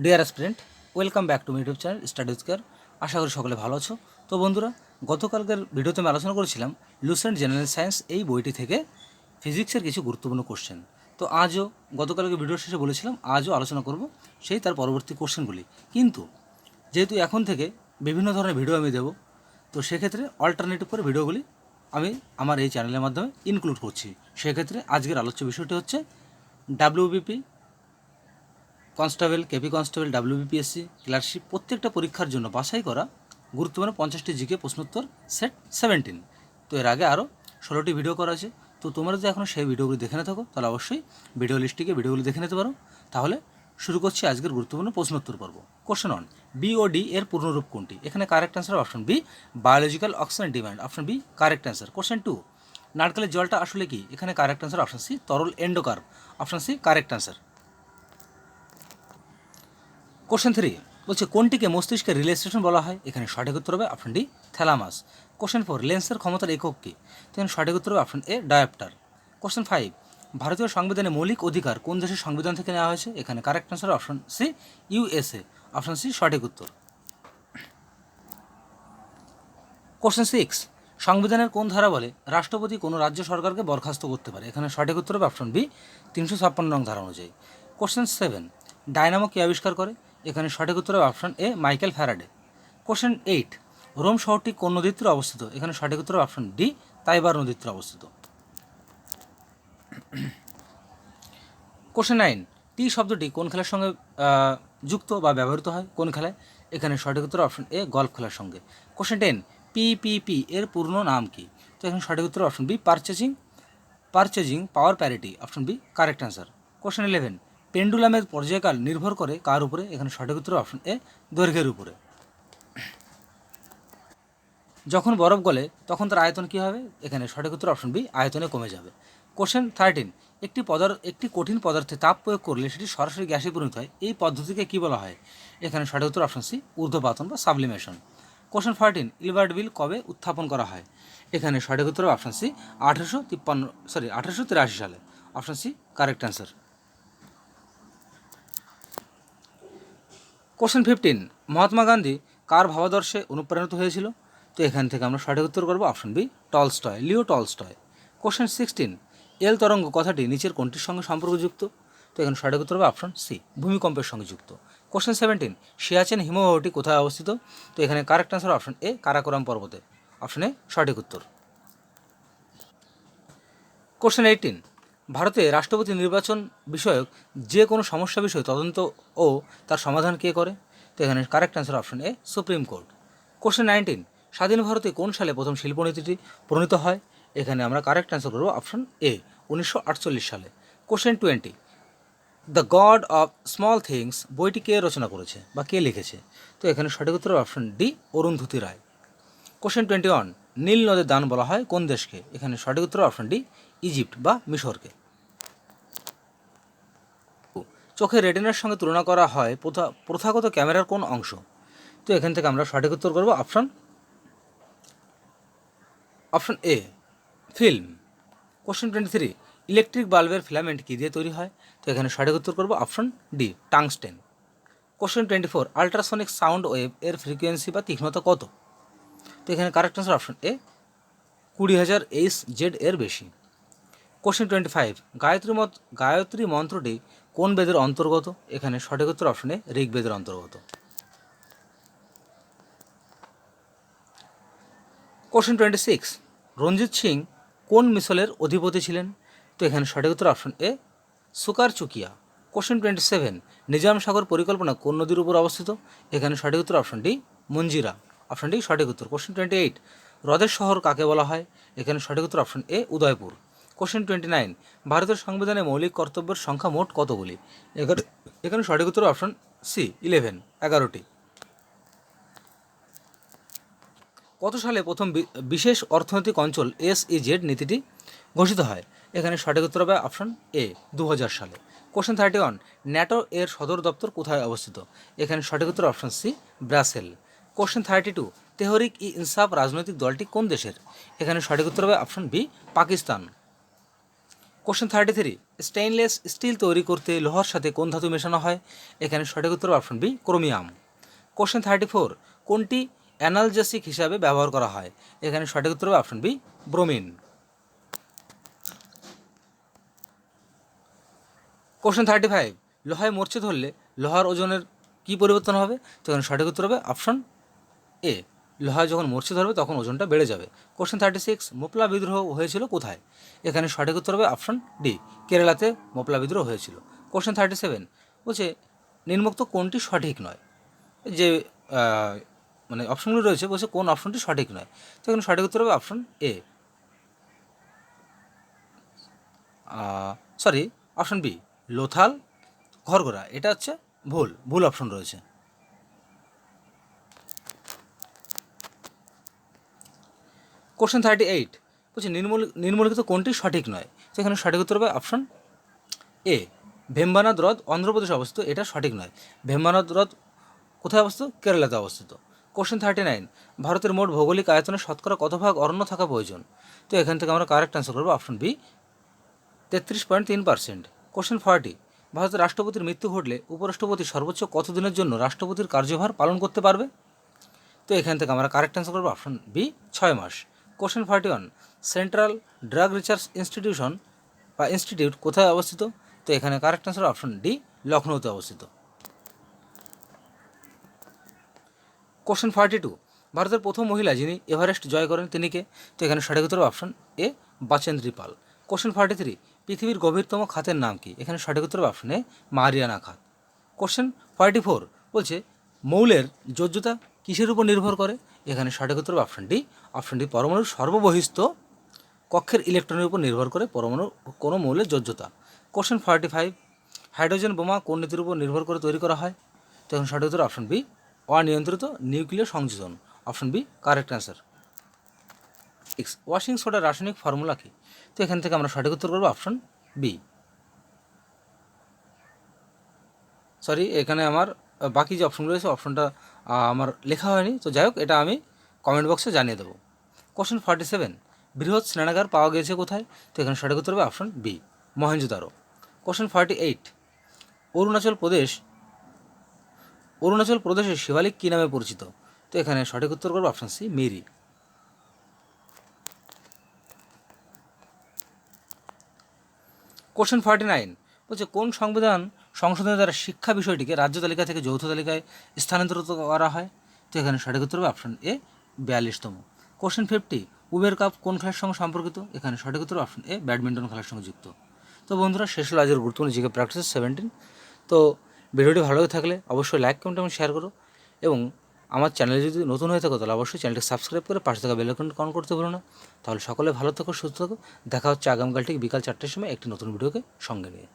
Deer student, welcome back to my YouTube channel Studies Care. আশা করি সকলে ভালো আছো। তো বন্ধুরা, গতকালকের ভিডিওতে আমি আলোচনা করেছিলাম লুসেন্ট জেনারেল সায়েন্স এই বইটি থেকে ফিজিক্সের কিছু গুরুত্বপূর্ণ কোশ্চেন। তো আজও গতকালকে ভিডিওর শেষে বলেছিলাম আজও আলোচনা করব সেই তার পরবর্তী কোশ্চেনগুলি। কিন্তু যেহেতু এখন থেকে বিভিন্ন ধরনের ভিডিও আমি দেবো, তো সেক্ষেত্রে অল্টারনেটিভ করে ভিডিওগুলি আমি আমার এই চ্যানেলের মাধ্যমে ইনক্লুড করছি। সেক্ষেত্রে আজকের আলোচ্য বিষয়টি হচ্ছে WBP constable, KP constable, WBPSC, clerkship প্রত্যেকটা পরীক্ষার জন্য বাছাই করা গুরুত্বপূর্ণ 50টি জিকে প্রশ্নোত্তর সেট 17। তো এর আগে আরও 16টি ভিডিও করা আছে। তো তোমরা যদি এখনও সেই ভিডিওগুলি দেখে না থাকো তাহলে অবশ্যই ভিডিও লিস্টটিকে ভিডিওগুলি দেখে নিতে পারো। তাহলে শুরু করছি আজকের গুরুত্বপূর্ণ প্রশ্নোত্তর পর্ব। কোশ্চেন 1, বিওডি এর পূর্ণরূপ কোনটি? এখানে correct answer option B, biological oxygen demand. Option B correct answer. Question 2, নারকেলের জলটা আসলে কি? এখানে কারেক্ট অ্যান্সার অপশন সি, তরল এন্ডোকার্ব। Option C correct answer. Question 3 বলছে কোনটিকে মস্তিষ্কের রিলে স্টেশন বলা হয়? এখানে সঠিক উত্তর হবে অপশন ডি, থ্যালামাস। কোশ্চেন 4, লেন্সের ক্ষমতার একক কি? এখানে সঠিক উত্তর হবে অপশন এ, ডায়োপ্টার। কোশ্চেন 5, ভারতীয় সংবিধানে মৌলিক অধিকার কোন দেশের সংবিধান থেকে নেওয়া হয়েছে? এখানে correct answer option C, USA. Option C সঠিক উত্তর। কোশ্চেন 6, সংবিধানের কোন ধারা বলে রাষ্ট্রপতি কোনো রাজ্য সরকারকে বরখাস্ত করতে পারে? এখানে সঠিক উত্তর হবে অপশন বি, 356 নং ধারা অনুযায়ী। কোশ্চেন 7, ডায়নামো কে আবিষ্কার করে? এখানে সঠিক উত্তর হবে option A, Michael Faraday. Question 8, Rome শহরটি কোন নদীর তীরে অবস্থিত? এখানে সঠিক উত্তর হবে অপশন ডি, তাইবার নদীর তীরে অবস্থিত। কোশ্চেন 9, টি শব্দটি কোন খেলার সঙ্গে যুক্ত বা ব্যবহৃত হয়? কোন খেলায়? এখানে সঠিক উত্তর অপশন এ, গল্ফ খেলার সঙ্গে। কোশ্চেন 10, পিপিপি এর পূর্ণ নাম কি? তো এখানে সঠিক উত্তর option B, purchasing power parity. Option B correct answer. Question 11, পেন্ডুলামের পর্যায়কাল নির্ভর করে কার উপরে? এখানে সঠিক উত্তর অপশন এ, দৈর্ঘ্যের উপরে। যখন বরফ গলে তখন তার আয়তন কী হবে? এখানে সঠিক উত্তর অপশন বি, আয়তনে কমে যাবে। কোশ্চেন 13, একটি কঠিন পদার্থে তাপ প্রয়োগ করলে সেটি সরাসরি গ্যাসে পরিণত হয়, এই পদ্ধতিকে কী বলা হয়? এখানে সঠিক উত্তর অপশন সি, ঊর্ধ্বপাতন বা সাবলিমেশন। কোশ্চেন 14, ইলবার্ট বিল কবে উত্থাপন করা হয়? এখানে সঠিক উত্তর অপশন সি, 1883 সালে। Option C correct answer. Question 15, Mahatma Gandhi কার ভাবাদর্শে অনুপ্রাণিত হয়েছিল? তো এখান থেকে আমরা সঠিক উত্তর করবো option B, Tolstoy, Leo Tolstoy. Question 16, L তরঙ্গ কথাটি নিচের কোনটির সঙ্গে সম্পর্কযুক্ত? তো এখানে সঠিক উত্তর হবে অপশন সি, ভূমিকম্পের সঙ্গে যুক্ত। কোশ্চেন 17, সিয়াচেন হিমবাহটি কোথায় অবস্থিত? তো এখানে correct answer option A, Karakoram পর্বতে। অপশন এ সঠিক উত্তর। কোশ্চেন 18, ভারতে রাষ্ট্রপতি নির্বাচন বিষয়ক যে কোনো সমস্যা বিষয়ে তদন্ত ও তার সমাধান কে করে? তো এখানে কারেক্ট অ্যান্সার অপশন এ, সুপ্রিম কোর্ট। কোশ্চেন 19, স্বাধীন ভারতে কোন সালে প্রথম শিল্পনীতিটি প্রণীত হয়? এখানে আমরা কারেক্ট অ্যান্সার করব অপশন এ, 1948 সালে। Question 20, the god of small things বইটি কে রচনা করেছে বা কে লিখেছে? তো এখানে সঠিক উত্তর option D, Arundhati Roy. Question 21, নীল নদের দান বলা হয় কোন দেশকে? এখানে সঠিক উত্তর অপশন ডি, ইজিপ্ট বা মিশরকে। চোখের রেটিনার সঙ্গে তুলনা করা হয় প্রথাগত ক্যামেরার কোন অংশ? তো এখান থেকে আমরা সঠিক উত্তর করব option A, film. Question 23, electric বাল্বের ফিলামেন্ট কী দিয়ে তৈরি হয়? তো এখানে সঠিক উত্তর করব option D, tungsten. Question 24, ultrasonic sound wave এর ফ্রিকোয়েন্সি বা তীক্ষ্ণতা কত? তো এখানে correct answer option A, 20,000 HZ এর বেশি। কোশ্চেন 25, গায়ত্রী মন্ত্রটি কোন বেদের অন্তর্গত? এখানে সঠিক উত্তর অপশন এ, ঋগ্বেদের অন্তর্গত। কোশ্চেন 26, রঞ্জিত সিং কোন মিসলের অধিপতি ছিলেন? তো এখানে সঠিক উত্তর option A, Sukerchakia. Question 27, Nizam Sagar পরিকল্পনা কোন নদীর উপর অবস্থিত? এখানে সঠিক উত্তর option D, Manjira. Option D সঠিক উত্তর। কোশ্চেন 28, হ্রদের শহর কাকে বলা হয়? এখানে সঠিক উত্তর অপশন এ, উদয়পুর। কোশ্চেন 29, ভারতের সংবিধানে মৌলিক কর্তব্যের সংখ্যা মোট কতগুলি? এখানে সঠিক উত্তর অপশন সি, 11টি। কত সালে প্রথম বিশেষ অর্থনৈতিক অঞ্চল SEZ নীতিটি ঘোষিত হয়? এখানে সঠিক উত্তর হবে অপশন এ, 2000 সালে। কোশ্চেন 31, ন্যাটো এর সদর দপ্তর কোথায় অবস্থিত? এখানে সঠিক উত্তর option C, Brussels. Question 32, Tehreek e Insaf রাজনৈতিক দলটি কোন দেশের? এখানে সঠিক উত্তর হবে option B, Pakistan. Question 33, stainless steel তৈরি করতে লোহার সাথে কোন ধাতু মেশানো হয়? এখানে সঠিক উত্তর অপশন বি, ক্রোমিয়াম। কোশ্চেন 34, কোনটি অ্যানালজেসিক হিসাবে ব্যবহার করা হয়? এখানে সঠিক উত্তর হবে অপশন বি, ব্রোমিন। কোশ্চেন 35, লোহায় মরচে ধরলে লোহার ওজনের কি পরিবর্তন হবে? তো এখানে সঠিক উত্তর হবে অপশন এ, লোহায় যখন মরচে ধরবে তখন ওজনটা বেড়ে যাবে। কোশ্চেন 36, মোপলা বিদ্রোহ হয়েছিল কোথায়? এখানে সঠিক উত্তর হবে অপশন ডি, কেরালাতে মোপলা বিদ্রোহ হয়েছিল। কোশ্চেন 37, বলছে নিম্নোক্ত কোনটি সঠিক নয়? যে মানে অপশনগুলো রয়েছে, বলছে কোন অপশনটি সঠিক নয়। তো এখানে সঠিক উত্তর হবে option A, sorry option B, Lothal ঘরঘোরা। এটা হচ্ছে ভুল অপশন রয়েছে। কোশ্চেন 38, বলছে নিম্নলিখিত কোনটি সঠিক নয়? তো এখানে সঠিক উত্তর হবে অপশন এ, ভেম্বানাদ হ্রদ অন্ধ্রপ্রদেশে অবস্থিত, এটা সঠিক নয়। ভেম্বানাদ হ্রদ কোথায় অবস্থিত? কেরালাতে অবস্থিত। কোশ্চেন 39, ভারতের মোট ভৌগোলিক আয়তনের শতকরা কত ভাগ অরণ্য থাকা প্রয়োজন? তো এখান থেকে আমরা কারেক্ট অ্যান্সার করবো অপশন বি, 33.3%। কোশ্চেন 40, ভারতের রাষ্ট্রপতির মৃত্যু ঘটলে উপরাষ্ট্রপতি সর্বোচ্চ কত দিনের জন্য রাষ্ট্রপতির কার্যভার পালন করতে পারবে? তো এখান থেকে আমরা কারেক্ট অ্যান্সার করবো অপশন বি, 6 মাস। Question 41, Central Drug Research Institute কোথায় অবস্থিত? তো এখানে কারেক্ট অ্যান্সার অপশন ডি, লখনৌতে অবস্থিত। কোশ্চেন 42, ভারতের প্রথম মহিলা যিনি এভারেস্ট জয় করেন তিনি কে? তো এখানে সঠিক উত্তর option A, Bachendri Pal. Question 43, পৃথিবীর গভীরতম খাতের নাম কি? এখানে সঠিক উত্তর অপশন এ, মারিয়ানা খাত। কোশ্চেন 44, বলছে মৌলের যোজ্যতা কিসের উপর নির্ভর করে? এখানে সঠিক উত্তর অপশন ডি, পরমাণুর সর্ববহিস্থ কক্ষের ইলেকট্রনের উপর নির্ভর করে কোনো মৌলের যোজ্যতা। কোশ্চেন 45, হাইড্রোজেন বোমা কোন নীতির উপর নির্ভর করে তৈরি করা হয়? তো এখন সঠিক উত্তর অপশন বি, অনিয়ন্ত্রিত নিউক্লিয় সংযোজন। Option B correct answer. Washing সোডার রাসায়নিক ফর্মুলা কি? তো এখান থেকে আমরা সঠিক উত্তর করবো অপশন বি। সরি, এখানে আমার বাকি যে অপশনগুলো রয়েছে অপশনটা আমার লেখা হয়নি, তো যাই হোক এটা আমি কমেন্ট বক্সে জানিয়ে দেবো। কোশ্চেন 47, বৃহৎ স্নানাগার পাওয়া গেছে কোথায়? তো এখানে সঠিক উত্তর হবে option B, Mohenjodaro. Question 48, Arunachal প্রদেশের শিবালিক কী নামে পরিচিত? তো এখানে সঠিক উত্তর করবো অপশন সি, মেরি। কোশ্চেন 49, বলছে কোন সংবিধান সংশোধনের দ্বারা শিক্ষা বিষয়টিকে রাজ্য তালিকা থেকে যৌথ তালিকায় স্থানান্তরিত করা হয়? তো এখানে সঠিক উত্তর হবে অপশন এ, 42তম। কোশ্চেন 50, উবের কাপ কোন খেলার সঙ্গে সম্পর্কিত? এখানে সঠিক উত্তর অপশন এ, ব্যাডমিন্টন খেলার সঙ্গে যুক্ত। তো বন্ধুরা, শেষ হলো আজকের গুরুত্বপূর্ণ জিকে প্র্যাকটিস 17। তো ভিডিওটি ভালো লাগে থাকলে অবশ্যই লাইক, কমেন্ট এবং শেয়ার করো, এবং আমার চ্যানেলে যদি নতুন হয়ে থাকো তাহলে অবশ্যই চ্যানেলটি সাবস্ক্রাইব করে পাশে থাকা বেল আইকনটি অন করতে ভুলো না। তাহলে সকলে ভালো থাকো, সুস্থ থাকো। দেখা হচ্ছে আগামীকাল ঠিক বিকাল 4টের সময় একটি নতুন ভিডিওকে সঙ্গে নিয়ে।